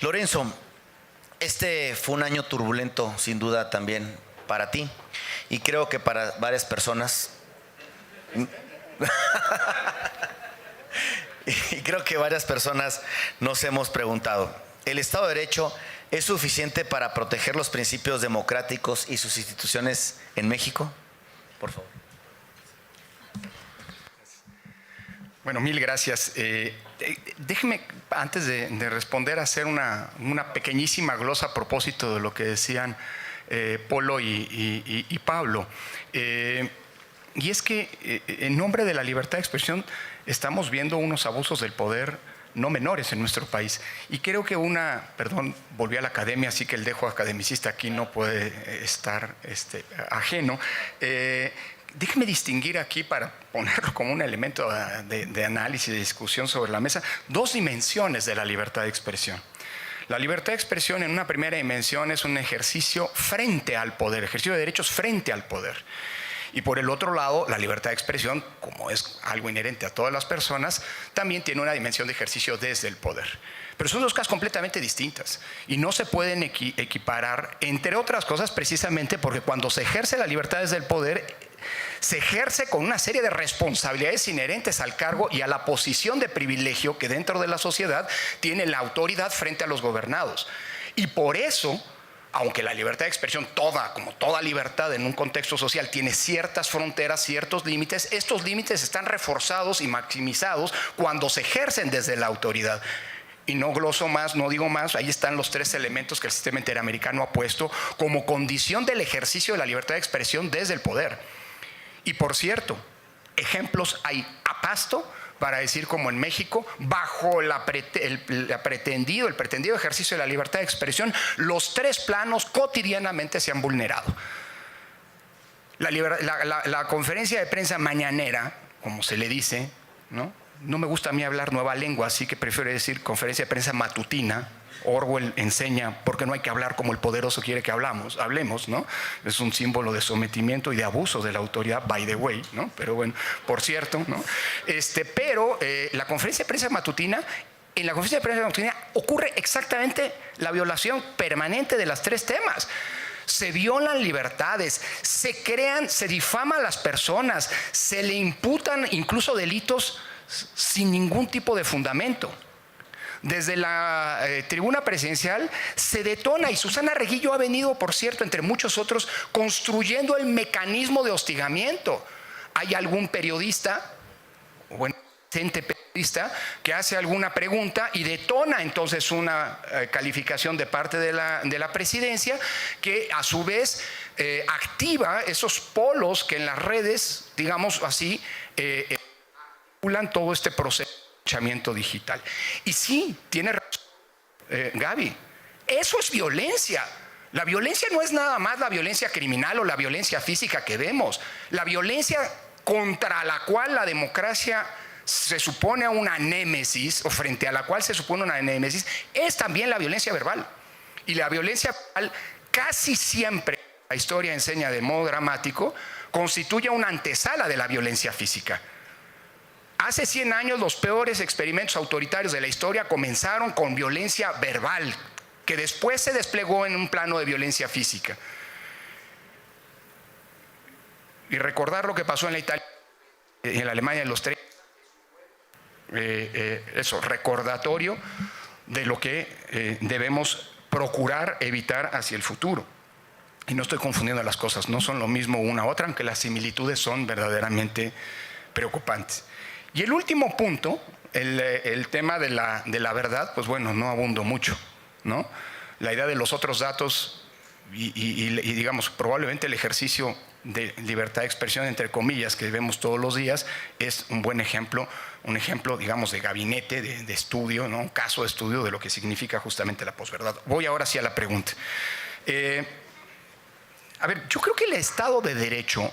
Lorenzo, este fue un año turbulento, sin duda también para ti, y creo que para varias personas. Y creo que varias personas nos hemos preguntado, ¿el Estado de Derecho es suficiente para proteger los principios democráticos y sus instituciones en México? Por favor. Bueno, mil gracias. Déjeme, antes de responder, hacer una pequeñísima glosa a propósito de lo que decían Polo y Pablo. Y es que en nombre de la libertad de expresión estamos viendo unos abusos del poder no menores en nuestro país. Y creo que perdón, volví a la academia, así que el dejo academicista aquí no puede estar ajeno. Déjeme distinguir aquí, para ponerlo como un elemento de análisis y de discusión sobre la mesa, dos dimensiones de la libertad de expresión. La libertad de expresión, en una primera dimensión, es un ejercicio frente al poder, ejercicio de derechos frente al poder. Y por el otro lado, la libertad de expresión, como es algo inherente a todas las personas, también tiene una dimensión de ejercicio desde el poder. Pero son dos cosas completamente distintas y no se pueden equiparar, entre otras cosas, precisamente porque cuando se ejerce la libertad desde el poder, se ejerce con una serie de responsabilidades inherentes al cargo y a la posición de privilegio que dentro de la sociedad tiene la autoridad frente a los gobernados. Y por eso, aunque la libertad de expresión, como toda libertad en un contexto social, tiene ciertas fronteras, ciertos límites, estos límites están reforzados y maximizados cuando se ejercen desde la autoridad. Y no gloso más, no digo más, ahí están los tres elementos que el sistema interamericano ha puesto como condición del ejercicio de la libertad de expresión desde el poder. Y por cierto, ejemplos hay a pasto para decir como en México, bajo el pretendido ejercicio de la libertad de expresión, los tres planos cotidianamente se han vulnerado. La conferencia de prensa mañanera, como se le dice, no me gusta a mí hablar nueva lengua, así que prefiero decir conferencia de prensa matutina. Orwell enseña por qué no hay que hablar como el poderoso quiere que hablemos, ¿no? Es un símbolo de sometimiento y de abuso de la autoridad, by the way, ¿no? Pero bueno, por cierto, ¿no? La conferencia de prensa matutina, en la conferencia de prensa matutina ocurre exactamente la violación permanente de los tres temas. Se violan libertades, se difaman a las personas, se le imputan incluso delitos sin ningún tipo de fundamento. Desde la tribuna presidencial se detona, y Susana Reguillo ha venido, por cierto, entre muchos otros, construyendo el mecanismo de hostigamiento. Hay algún periodista, periodista, que hace alguna pregunta y detona entonces una calificación de parte de la presidencia, que a su vez activa esos polos que en las redes, digamos así, articulan todo este proceso digital. Y sí, tiene razón Gaby, eso es violencia. La violencia no es nada más la violencia criminal o la violencia física que vemos. La violencia contra la cual la democracia se supone una némesis, o frente a la cual se supone una némesis, es también la violencia verbal. Y la violencia verbal casi siempre, la historia enseña de modo dramático, constituye una antesala de la violencia física. Hace 100 años los peores experimentos autoritarios de la historia comenzaron con violencia verbal, que después se desplegó en un plano de violencia física. Y recordar lo que pasó en la Alemania de los 30, recordatorio de lo que debemos procurar evitar hacia el futuro. Y no estoy confundiendo las cosas, no son lo mismo una u otra, aunque las similitudes son verdaderamente preocupantes. Y el último punto, el tema de la verdad, pues bueno, no abundo mucho, ¿no? La idea de los otros datos y digamos, probablemente el ejercicio de libertad de expresión, entre comillas, que vemos todos los días, es un buen ejemplo, digamos, de gabinete, de estudio, ¿no? Un caso de estudio de lo que significa justamente la posverdad. Voy ahora sí a la pregunta. Yo creo que el Estado de Derecho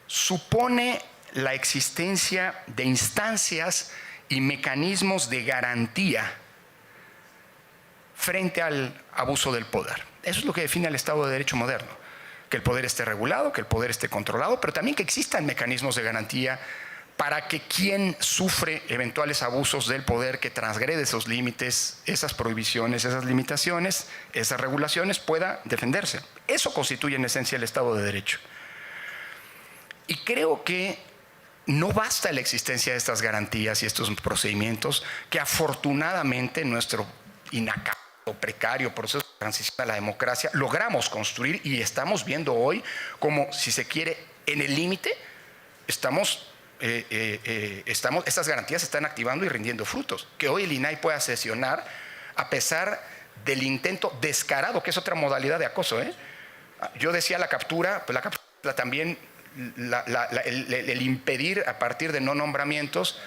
supone la existencia de instancias y mecanismos de garantía frente al abuso del poder. Eso es lo que define el Estado de Derecho moderno. Que el poder esté regulado, que el poder esté controlado, pero también que existan mecanismos de garantía para que quien sufre eventuales abusos del poder, que transgrede esos límites, esas prohibiciones, esas limitaciones, esas regulaciones, pueda defenderse. Eso constituye en esencia el Estado de Derecho. Y creo que no basta la existencia de estas garantías y estos procedimientos que afortunadamente en nuestro inacabado, precario proceso de transición a la democracia logramos construir, y estamos viendo hoy como, si se quiere, en el límite estas garantías están activando y rindiendo frutos. Que hoy el INAI pueda sesionar a pesar del intento descarado, que es otra modalidad de acoso. Yo decía la captura, pues la captura también, el impedir a partir de no nombramientos.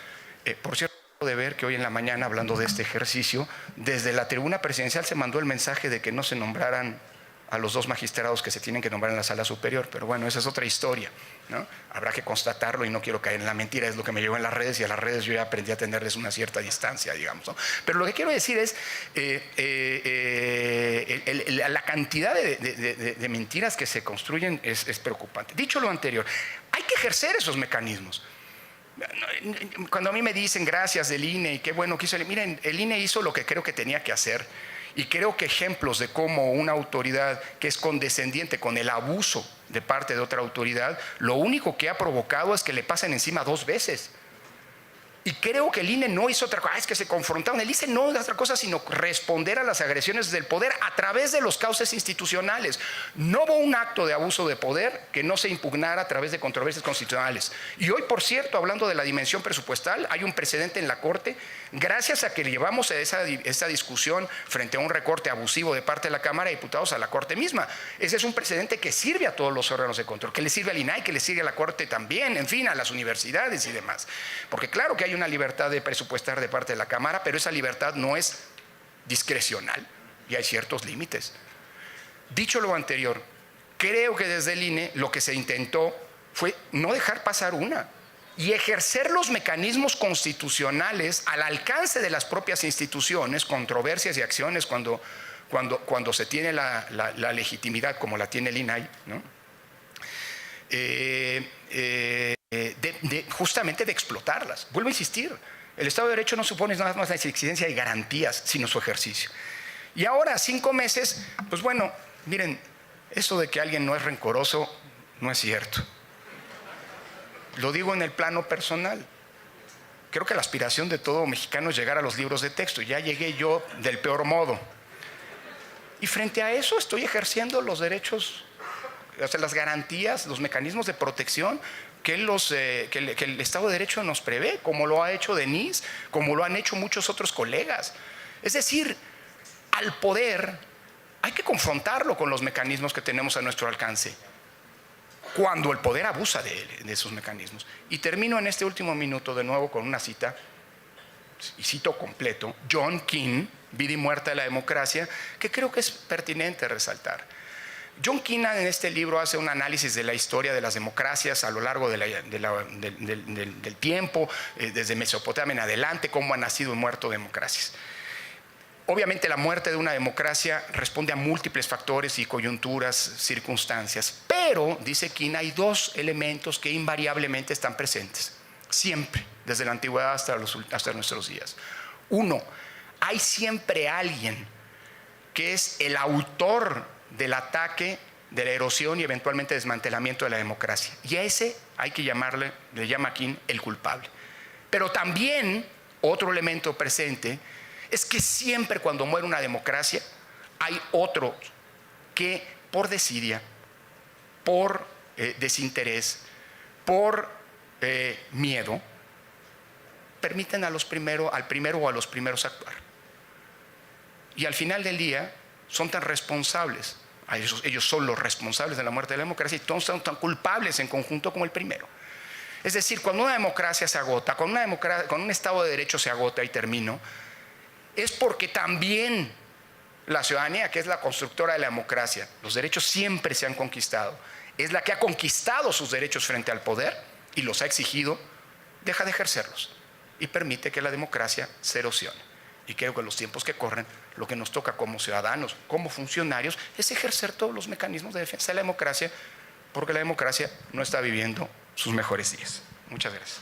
Por cierto, de ver que hoy en la mañana, hablando de este ejercicio, desde la tribuna presidencial se mandó el mensaje de que no se nombraran a los 2 magistrados que se tienen que nombrar en la sala superior, pero bueno, esa es otra historia, ¿no? Habrá que constatarlo y no quiero caer en la mentira, es lo que me llegó en las redes, y a las redes yo ya aprendí a tenerles una cierta distancia, digamos, ¿no? Pero lo que quiero decir es la cantidad de mentiras que se construyen es preocupante. Dicho lo anterior, hay que ejercer esos mecanismos. Cuando a mí me dicen gracias del INE y qué bueno que hizo, miren, el INE hizo lo que creo que tenía que hacer. Y creo que ejemplos de cómo una autoridad que es condescendiente con el abuso de parte de otra autoridad, lo único que ha provocado es que le pasen encima 2 veces. Y creo que el INE no hizo otra cosa, es que se confrontaron. El INE no hizo otra cosa sino responder a las agresiones del poder a través de los cauces institucionales. No hubo un acto de abuso de poder que no se impugnara a través de controversias constitucionales. Y hoy, por cierto, hablando de la dimensión presupuestal, hay un precedente en la Corte, gracias a que llevamos esa discusión frente a un recorte abusivo de parte de la Cámara de Diputados a la Corte misma. Ese es un precedente que sirve a todos los órganos de control, que le sirve al INAI, que le sirve a la Corte también, en fin, a las universidades y demás. Porque claro que hay una libertad de presupuestar de parte de la Cámara, pero esa libertad no es discrecional y hay ciertos límites. Dicho lo anterior, creo que desde el INE lo que se intentó fue no dejar pasar una y ejercer los mecanismos constitucionales al alcance de las propias instituciones, controversias y acciones cuando se tiene la legitimidad como la tiene el INAI, ¿no? Justamente de explotarlas. Vuelvo a insistir, el Estado de Derecho no supone nada más la existencia de garantías, sino su ejercicio. Y ahora, 5 meses, pues bueno, miren, eso de que alguien no es rencoroso no es cierto. Lo digo en el plano personal. Creo que la aspiración de todo mexicano es llegar a los libros de texto. Ya llegué yo del peor modo. Y frente a eso estoy ejerciendo los derechos, o sea, las garantías, los mecanismos de protección que el Estado de Derecho nos prevé, como lo ha hecho Denise, como lo han hecho muchos otros colegas. Es decir, al poder hay que confrontarlo con los mecanismos que tenemos a nuestro alcance, cuando el poder abusa de esos mecanismos. Y termino en este último minuto de nuevo con una cita, y cito completo, John Keane, Vida y Muerte de la Democracia, que creo que es pertinente resaltar. John Keane en este libro hace un análisis de la historia de las democracias a lo largo del tiempo, desde Mesopotamia en adelante, cómo han nacido y muerto democracias. Obviamente la muerte de una democracia responde a múltiples factores y coyunturas, circunstancias, pero, dice Keane, hay 2 elementos que invariablemente están presentes, siempre, desde la antigüedad hasta nuestros días. 1, hay siempre alguien que es el autor del ataque, de la erosión y eventualmente desmantelamiento de la democracia. Y a ese hay que llamarle, le llama Keane, el culpable. Pero también otro elemento presente es que siempre cuando muere una democracia hay otro que por desidia, por desinterés, por miedo, permiten al primero o a los primeros actuar. Y al final del día son tan responsables, ellos son los responsables de la muerte de la democracia y todos son tan culpables en conjunto como el primero. Es decir, cuando una democracia se agota, cuando un Estado de Derecho se agota, y termino, es porque también la ciudadanía, que es la constructora de la democracia, los derechos siempre se han conquistado, es la que ha conquistado sus derechos frente al poder y los ha exigido, deja de ejercerlos y permite que la democracia se erosione. Y creo que en los tiempos que corren, lo que nos toca como ciudadanos, como funcionarios, es ejercer todos los mecanismos de defensa de la democracia, porque la democracia no está viviendo sus mejores días. Muchas gracias.